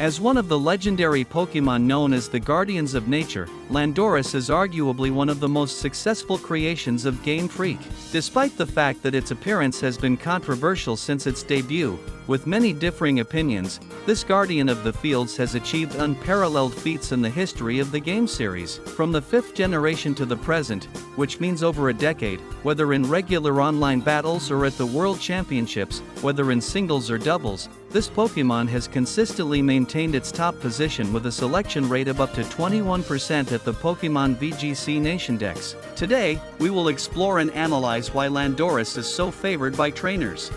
As one of the legendary Pokémon known as the Guardians of Nature, Landorus is arguably one of the most successful creations of Game Freak. Despite the fact that its appearance has been controversial since its debut, with many differing opinions, this Guardian of the Fields has achieved unparalleled feats in the history of the game series. From the 5th generation to the present, which means over a decade, whether in regular online battles or at the World Championships, whether in singles or doubles, this Pokémon has consistently maintained its top position with a selection rate of up to 21% at the Pokémon VGC Nationdex. Today, we will explore and analyze why Landorus is so favored by trainers.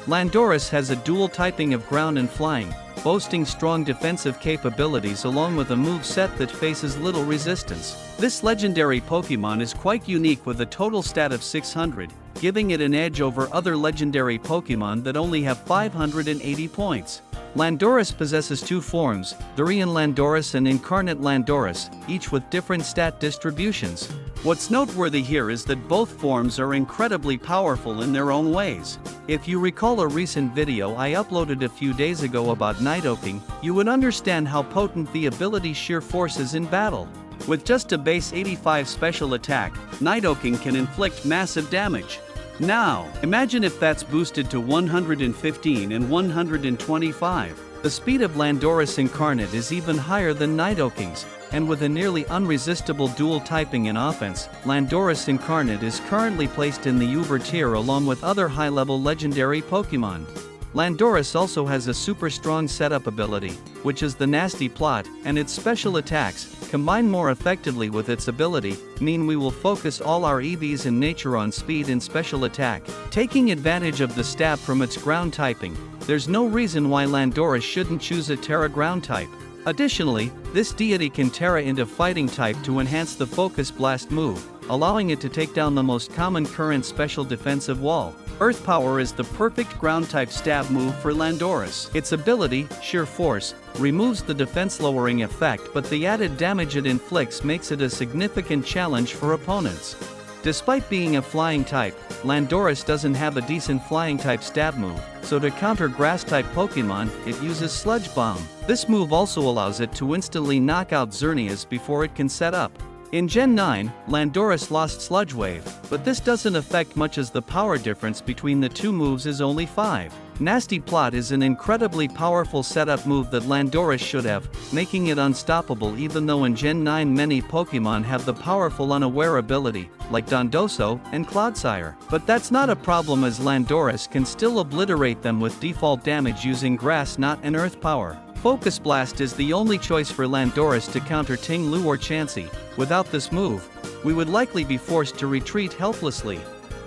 Landorus has a dual typing of ground and flying, boasting strong defensive capabilities along with a move set that faces little resistance. This legendary Pokémon is quite unique with a total stat of 600, giving it an edge over other legendary Pokémon that only have 580 points. Landorus possesses two forms, Therian Landorus and Incarnate Landorus, each with different stat distributions. What's noteworthy here is that both forms are incredibly powerful in their own ways. If you recall a recent video I uploaded a few days ago about Nidoking, you would understand how potent the ability Sheer Force is in battle. With just a base 85 special attack, Nidoking can inflict massive damage. Now, imagine if that's boosted to 115 and 125. The speed of Landorus Incarnate is even higher than Nidoking's, and with a nearly unresistible dual typing in offense, Landorus Incarnate is currently placed in the Uber tier along with other high-level legendary Pokémon. Landorus also has a super strong setup ability, which is the Nasty Plot, and its special attacks, combined more effectively with its ability, mean we will focus all our EVs in nature on speed and special attack. Taking advantage of the stab from its ground typing, there's no reason why Landorus shouldn't choose a Terra ground type. Additionally, this deity can Terra into fighting type to enhance the Focus Blast move, allowing it to take down the most common current special defensive wall. Earth Power is the perfect ground-type stab move for Landorus. Its ability, Sheer Force, removes the defense-lowering effect, but the added damage it inflicts makes it a significant challenge for opponents. Despite being a flying type, Landorus doesn't have a decent flying-type stab move, so to counter grass-type Pokémon, it uses Sludge Bomb. This move also allows it to instantly knock out Xerneas before it can set up. In Gen 9, Landorus lost Sludge Wave, but this doesn't affect much as the power difference between the two moves is only 5. Nasty Plot is an incredibly powerful setup move that Landorus should have, making it unstoppable even though in Gen 9 many Pokémon have the powerful Unaware ability, like Dondoso and Clodsire. But that's not a problem as Landorus can still obliterate them with default damage using Grass Knot and Earth Power. Focus Blast is the only choice for Landorus to counter Ting Lu or Chansey. Without this move, we would likely be forced to retreat helplessly.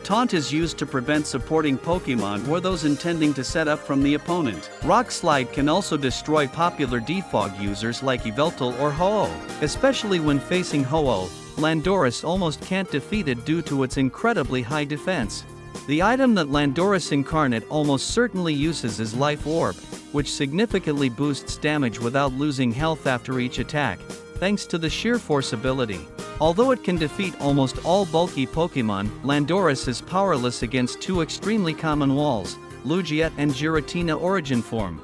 Taunt is used to prevent supporting Pokémon or those intending to set up from the opponent. Rock Slide can also destroy popular defog users like Yveltal or Ho-Oh. Especially when facing Ho-Oh, Landorus almost can't defeat it due to its incredibly high defense. The item that Landorus Incarnate almost certainly uses is Life Orb, which significantly boosts damage without losing health after each attack, thanks to the Sheer Force ability. Although it can defeat almost all bulky Pokémon, Landorus is powerless against two extremely common walls, Lugia and Giratina Origin Form.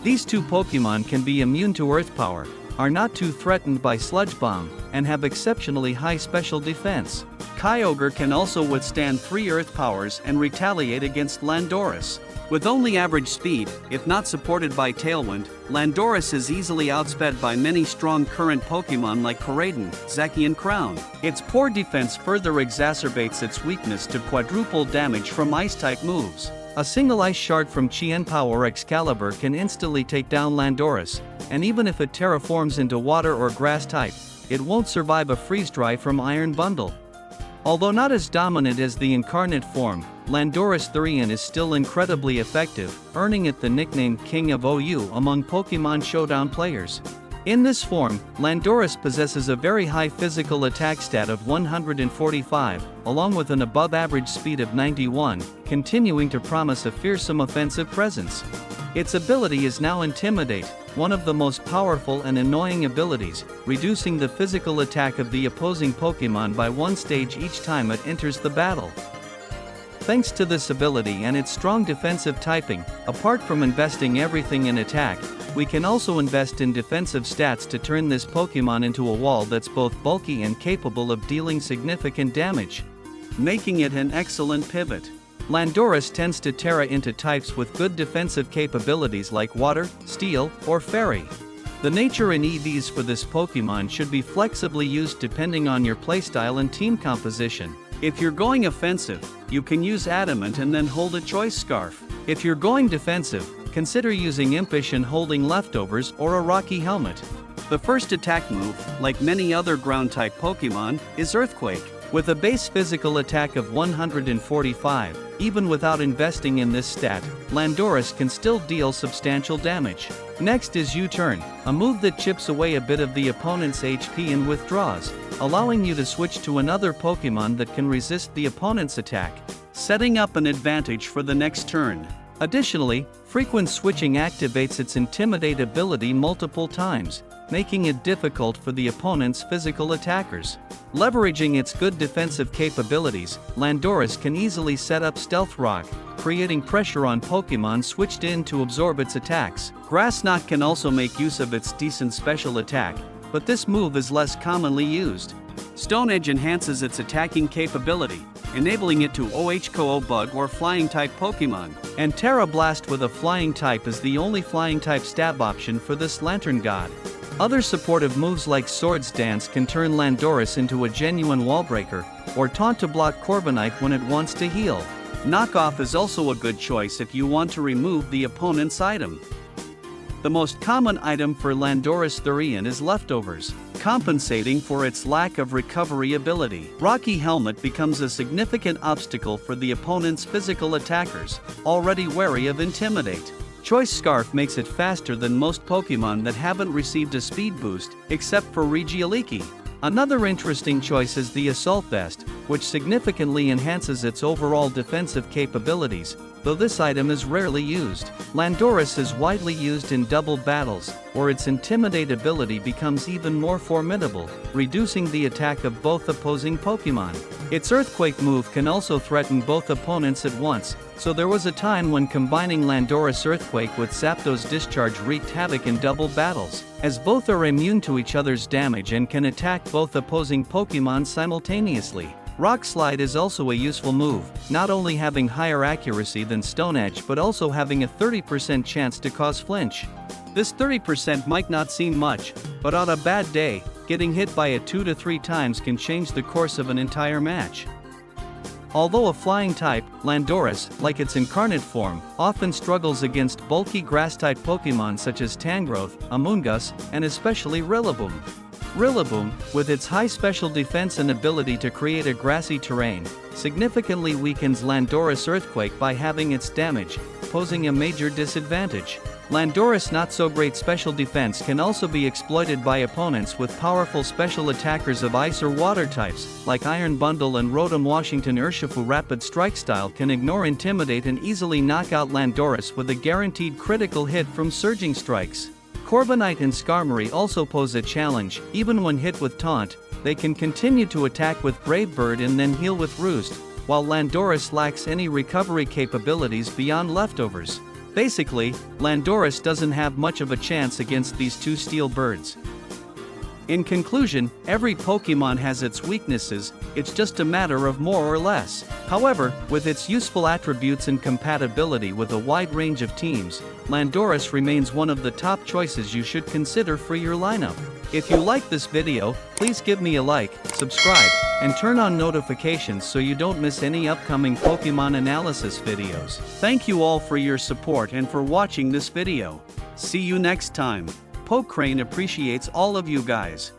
These two Pokémon can be immune to Earth Power, are not too threatened by Sludge Bomb, and have exceptionally high special defense. Kyogre can also withstand 3 Earth Powers and retaliate against Landorus. With only average speed, if not supported by Tailwind, Landorus is easily outsped by many strong current Pokémon like Koraidon, Zacian and Crown. Its poor defense further exacerbates its weakness to quadruple damage from Ice-type moves. A single Ice Shard from Chien-Pao or Excalibur can instantly take down Landorus, and even if it terraforms into Water or Grass type, it won't survive a Freeze-Dry from Iron Bundle. Although not as dominant as the Incarnate form, Landorus Therian is still incredibly effective, earning it the nickname King of OU among Pokémon Showdown players. In this form, Landorus possesses a very high physical attack stat of 145, along with an above-average speed of 91, continuing to promise a fearsome offensive presence. Its ability is now Intimidate, one of the most powerful and annoying abilities, reducing the physical attack of the opposing Pokémon by 1 stage each time it enters the battle. Thanks to this ability and its strong defensive typing, apart from investing everything in attack, we can also invest in defensive stats to turn this Pokemon into a wall that's both bulky and capable of dealing significant damage, making it an excellent pivot. Landorus tends to Terra into types with good defensive capabilities like Water, Steel, or Fairy. The nature and EVs for this Pokemon should be flexibly used depending on your playstyle and team composition. If you're going offensive, you can use Adamant and then hold a Choice Scarf. If you're going defensive, consider using Impish and holding Leftovers or a Rocky Helmet. The first attack move, like many other ground-type Pokemon, is Earthquake. With a base physical attack of 145, even without investing in this stat, Landorus can still deal substantial damage. Next is U-Turn, a move that chips away a bit of the opponent's HP and withdraws, allowing you to switch to another Pokemon that can resist the opponent's attack, setting up an advantage for the next turn. Additionally, frequent switching activates its Intimidate ability multiple times, making it difficult for the opponent's physical attackers. Leveraging its good defensive capabilities, Landorus can easily set up Stealth Rock, creating pressure on Pokemon switched in to absorb its attacks. Grass Knot can also make use of its decent special attack, but this move is less commonly used. Stone Edge enhances its attacking capability, enabling it to OH-KO Bug or Flying-type Pokemon. And Terra Blast with a Flying type is the only Flying-type stab option for this Lantern God. Other supportive moves like Swords Dance can turn Landorus into a genuine wallbreaker, or Taunt to block Corviknight when it wants to heal. Knockoff is also a good choice if you want to remove the opponent's item. The most common item for Landorus Therian is Leftovers, compensating for its lack of recovery ability. Rocky Helmet becomes a significant obstacle for the opponent's physical attackers, already wary of Intimidate. Choice Scarf makes it faster than most Pokemon that haven't received a speed boost, except for Regieleki. Another interesting choice is the Assault Vest, which significantly enhances its overall defensive capabilities, though this item is rarely used. Landorus is widely used in doubled battles, where its Intimidate ability becomes even more formidable, reducing the attack of both opposing Pokemon. Its Earthquake move can also threaten both opponents at once, so there was a time when combining Landorus Earthquake with Zapdos Discharge wreaked havoc in double battles, as both are immune to each other's damage and can attack both opposing Pokemon simultaneously. Rock Slide is also a useful move, not only having higher accuracy than Stone Edge but also having a 30% chance to cause flinch. This 30% might not seem much, but on a bad day, getting hit by it 2 to 3 times can change the course of an entire match. Although a flying type, Landorus, like its incarnate form, often struggles against bulky grass-type Pokemon such as Tangrowth, Amoonguss, and especially Rillaboom. Rillaboom, with its high special defense and ability to create a grassy terrain, significantly weakens Landorus Earthquake by having its damage, posing a major disadvantage. Landorus' not-so-great special defense can also be exploited by opponents with powerful special attackers of Ice or Water types, like Iron Bundle and Rotom Washington. Urshifu Rapid Strike style can ignore Intimidate and easily knock out Landorus with a guaranteed critical hit from Surging Strikes. Corviknight and Skarmory also pose a challenge. Even when hit with Taunt, they can continue to attack with Brave Bird and then heal with Roost, while Landorus lacks any recovery capabilities beyond Leftovers. Basically, Landorus doesn't have much of a chance against these two steel birds. In conclusion, every Pokemon has its weaknesses, it's just a matter of more or less. However, with its useful attributes and compatibility with a wide range of teams, Landorus remains one of the top choices you should consider for your lineup. If you like this video, please give me a like, subscribe, and turn on notifications so you don't miss any upcoming Pokemon analysis videos. Thank you all for your support and for watching this video. See you next time. PokeCrane appreciates all of you guys.